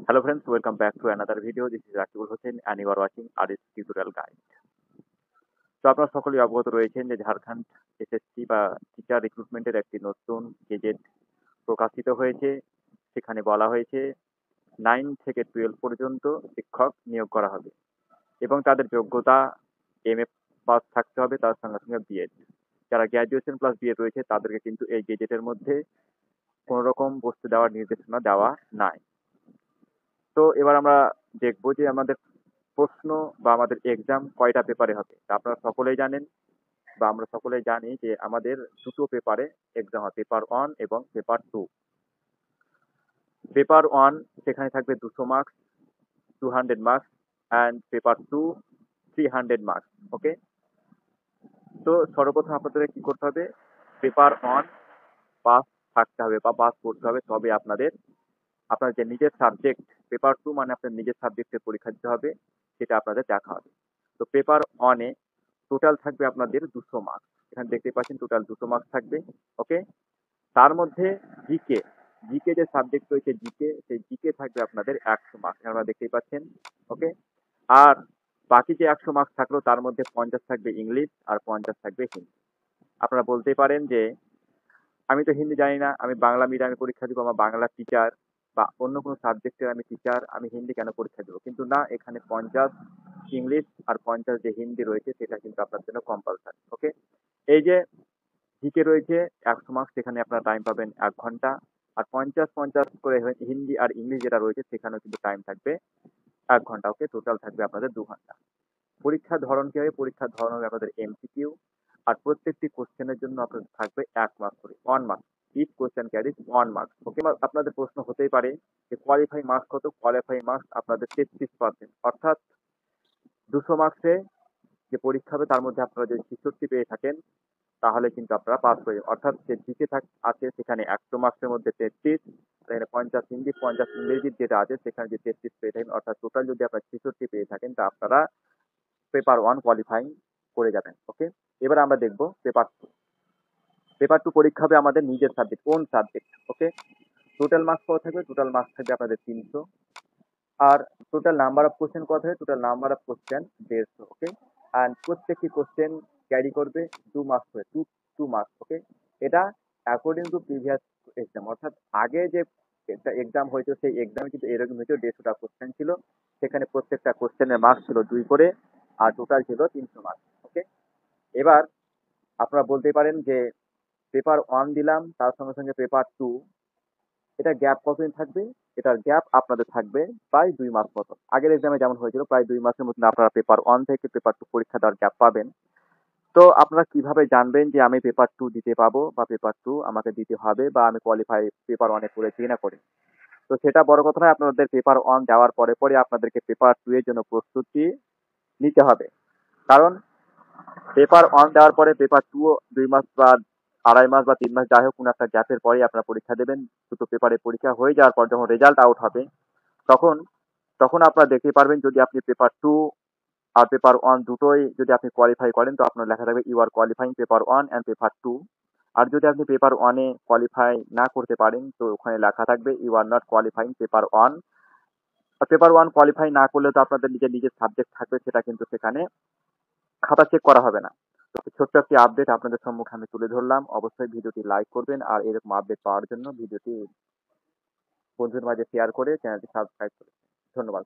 Hello friends, welcome back to another video. This is Rakibul Hussain and you are watching RS Tutorial Guide. তো আপনারা সকলেই অবগত রয়েছেন যে ঝাড়খণ্ড এসএসসি বা টিচার রিক্রুটমেন্টের একটি নতুন গেজেট প্রকাশিত হয়েছে। সেখানে বলা হয়েছে 9 থেকে 12 পর্যন্ত শিক্ষক নিয়োগ করা হবে এবং তাদের যোগ্যতা এমএ পাস থাকতে হবে, তার সঙ্গে সঙ্গে বিএড। যারা গ্র্যাজুয়েশন প্লাস বিএড রয়েছে তাদেরকে কিন্তু এই গেজেটের মধ্যে কোনো রকম বস্তু দেওয়ার নির্দেশনা দেওয়া নাই। তো এবার আমরা দেখবো যে আমাদের প্রশ্ন বা আমাদের এক্সাম কয়টা পেপারে হবে। তা আপনারা সকলেই জানেন বা আমরা সকলেই জানি যে আমাদের দুটো পেপারে এক্সাম হয়, পেপার 1 এবং পেপার 2। পেপার 1 সেখানে থাকবে 200 marks, 200 marks, and paper 2 300 marks. Okay, তো সর্বপ্রথম আপনাদের কি করতে হবে, পেপার 1 পাস থাকতে হবে বা পাস করতে হবে, তবে আপনার যে নিজের সাবজেক্ট পেপার 2 মানে আপনার নিজের সাবজেক্টের পরীক্ষা দিতে হবে, সেটা আপনাদের দেখা হবে। তো পেপার 1 এ টোটাল থাকবে আপনাদের 200 মার্কস। এখানে দেখতে পাচ্ছেন টোটাল 200 মার্কস থাকবে। ওকে, তার মধ্যে জিকে যে সাবজেক্ট রয়েছে জিকে, সেই জিকে থাকবে আপনাদের 100 মার্কস, আপনারা দেখতেই পাচ্ছেন। ওকে, আর বাকি যে 100 মার্কস থাকলো তার মধ্যে 50 থাকবে ইংলিশ আর 50 থাকবে হিন্দি। আপনারা বলতেই পারেন যে আমি তো হিন্দি জানি না, আমি বাংলা মিডিয়ামে পরীক্ষা দিব, আমার বাংলা টিচার বা অন্য কোনো সাবজেক্টের আমি টিচার, আমি হিন্দি কেন পরীক্ষা দেবো? কিন্তু না, এখানে 50 ইংলিশ আর 50 যে হিন্দি রয়েছে সেটা কিন্তু আপনার জন্য কম্পালসারি। ওকে, এই যে জিকে রয়েছে 100 মার্কস, সেখানে আপনারা টাইম পাবেন 1 ঘন্টা, আর 50 করে হিন্দি আর ইংলিশ যেটা রয়েছে সেখানেও কিন্তু টাইম থাকবে 1 ঘন্টা। ওকে, টোটাল থাকবে আপনাদের 2 ঘন্টা। পরীক্ষার ধরন কি হবে? পরীক্ষার ধরন হবে আপনাদের এমসিকিউ, আর প্রত্যেকটি কোশ্চেনের জন্য আপনাদের থাকবে 1 মার্ক করে, 1 mark. Each question carries 1 mark. Okay, আপনাদের প্রশ্ন হতেই পারে যে কোয়ালিফাই মার্কস কত? কোয়ালিফাই মার্কস আপনাদের 33%, অর্থাৎ 200 মার্কসে যে পরীক্ষা হবে তার মধ্যে আপনারা যদি 66 পেয়ে থাকেন তাহলে কিন্তু আপনারা পাস হয়ে যাবেন। অর্থাৎ যে জিকে আছে সেখানে 100 মার্কসের মধ্যে 33, এখানে 50 হিন্দি 50 ইংরেজির যেটা আছে সেখানে যে 33 পেয়ে থাকেন, অর্থাৎ টোটাল যদি আপনারা 66 পেয়ে থাকেন তা আপনারা পেপার 1 কোয়ালিফাইং করে যাবেন। ওকে, এবার আমরা দেখব পেপার 2। পেপার 2 পরীক্ষা হবে আমাদের নিজের সাবজেক্ট, কোন সাবজেক্ট। ওকে, টোটাল মার্কস কত থাকবে? টোটাল মার্কস থাকবে আপনাদের 300, আর টোটাল নাম্বার অফ কোশ্চেন কত হবে? Total number of question 150। Okay, and প্রত্যেকটি কোশ্চেন ক্যারি করবে 2 মার্কস করে, 2 মার্কস। ওকে, এটা অ্যাকর্ডিং টু প্রিভিয়াস এক্সাম, অর্থাৎ আগে যে একটা এক্সাম হয়েছিল সেই এক্সামে কিন্তু এরকম হয়েছিল, 150টা কোশ্চেন ছিল, সেখানে প্রত্যেকটা কোশ্চেনের মার্কস ছিল 2 করে, আর টোটাল ছিল 300 মার্কস। ওকে, এবার আপনারা বলতে পারেন যে পেপার 1 দিলাম, তার সঙ্গে সঙ্গে পেপার 2, এটা গ্যাপ কতদিন থাকবে? এটার গ্যাপ আপনাদের থাকবে প্রায় 2 মাস মতো। আগের এক্সামে যেমন হয়েছিল প্রায় 2 মাসের মতন আপনারা পেপার 1 থেকে পেপার 2 পরীক্ষা দেওয়ার গ্যাপ পাবেন। তো আপনারা কিভাবে জানবেন যে আমি পেপার 2 দিতে পাবো বা পেপার 2 আমাকে দিতে হবে বা আমি কোয়ালিফাই পেপার 1 এ করেছি না করি? তো সেটা বড় কথা নয়, আপনাদের পেপার 1 দেওয়ার পরে আপনাদেরকে পেপার 2 এর জন্য প্রস্তুতি নিতে হবে। কারণ পেপার 1 দেওয়ার পরে পেপার 2 2 মাস বা 2.5 মাস বা 3 মাস যাই হোক কোনো একটা গ্যাপের পরেই আপনারা পরীক্ষা দেবেন। দুটো পেপারে পরীক্ষা হয়ে যাওয়ার পর যখন রেজাল্ট আউট হবে তখন তখন আপনারা দেখতে পারবেন যদি আপনি পেপার 2 আর পেপার 1 দুটোই যদি আপনি কোয়ালিফাই করেন তো আপনার লেখা থাকবে you are qualifying paper 1 and paper 2। আর যদি আপনি পেপার 1 এ কোয়ালিফাই না করতে পারেন তো ওখানে লেখা থাকবে you are not qualifying paper 1। আর পেপার 1 কোয়ালিফাই না করলে তো আপনাদের নিজের সাবজেক্ট থাকবে, সেটা কিন্তু সেখানে খাতা চেক করা হবে না। তো ছোট্ট একটি আপডেট আপনাদের সম্মুখে আমি তুলে ধরলাম। অবশ্যই ভিডিওটি লাইক করবেন আর এরকম আপডেট পাওয়ার জন্য ভিডিওটি বন্ধুদের মাঝে শেয়ার করে চ্যানেলটি সাবস্ক্রাইব করবেন। ধন্যবাদ।